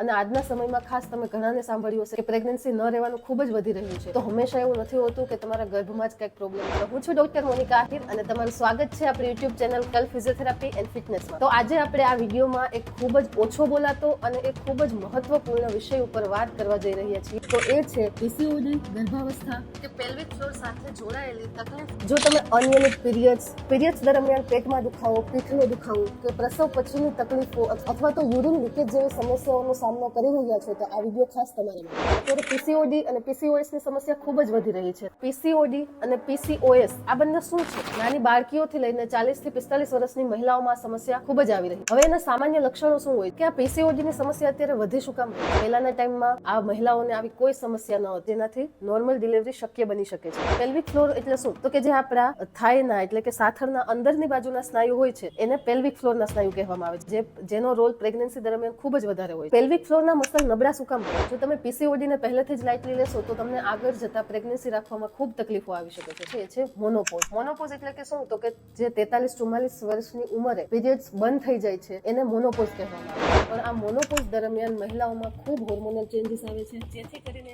અને આજના સમયમાં ખાસ તમે ઘણાને સાંભળ્યું હશે કે પ્રેગ્નન્સી ન રહેવાનું ખૂબ જ વધી રહ્યું છે. તો હંમેશા એવું નથી હોતું કે તમારા ગર્ભમાં જ કંઈક પ્રોબ્લેમ છે. હું છું ડોક્ટર મોનિકા આહિર અને તમારું સ્વાગત છે આપણી યુટ્યુબ ચેનલ કલ ફિઝિયોથેરાપી એન્ડ ફિટનેસમાં. તો આજે આપણે આ વિડીયોમાં એક ખૂબ જ ઓછો બોલાતો અને એક ખૂબ જ મહત્વપૂર્ણ વિષય ઉપર વાત કરવા જઈ રહ્યા છીએ. તો એ છે પીસીઓડી, ગર્ભાવસ્થા કે પેલ્વિક ફ્લોર સાથે જોડાયેલી તકલીફ. જો તમે અનિયમિત પીરિયડ્સ દરમિયાન પેટમાં દુખાવો, પીઠનો દુખાવો કે પ્રસવ પછીની તકલીફો અથવા તો યુરિન લીકેજ જેવી સમસ્યાઓનો સામનો કરી રહ્યા છો તો આ વિડીયો ખાસ તમારા માટે. અત્યારે પીસીઓડી અને પીસીઓએસ ની સમસ્યા ખૂબ જ વધી રહી છે. પીસીઓડી અને પીસીઓએસ આ બંને શું છે? નાની બાળકીઓથી લઈને 40 થી 45 વર્ષની મહિલાઓમાં આ સમસ્યા ખૂબ જ આવી રહી. હવે એના સામાન્ય લક્ષણો શું હોય કે આ પીસીઓડી ની સમસ્યા અત્યારે વધી શું કામ? પહેલાના ટાઈમમાં આ મહિલાઓને આવી કોઈ સમસ્યા ન હતી જેનાથી નોર્મલ ડિલિવરી શક્ય બની શકે છે. પેલ્વિક ફ્લોર એટલે શું? તો કે જે આપણા થાઈના એટલે કે સાથળના અંદરની બાજુના સ્નાયુ હોય છે એને પેલ્વિક ફ્લોરના સ્નાયુ કહેવામાં આવે છે, જેનો રોલ પ્રેગ્નન્સી દરમિયાન ખૂબ જ વધારે હોય. પેલ્વિક ફ્લોરના મસલ નબળા શું કામ પડે? જો તમે પીસીઓડી ને પહેલેથી જ લાઇટલી લેશો તો તમને આગળ જતા પ્રેગ્નન્સી રાખવામાં ખૂબ તકલીફો આવી શકે છે. એ છે મોનોપોઝ. મોનોપોઝ એટલે કે શું? તો કે જે 43-44 વર્ષની ઉંમરે પીરિયડ્સ બંધ થઈ જાય છે એને મોનોપોઝ કહેવામાં આવે છે. પણ આ મોનોપોઝ દરમિયાન મહિલાઓમાં ખૂબ હોર્મોનલ ચેન્જીસ આવે છે જેથી કરીને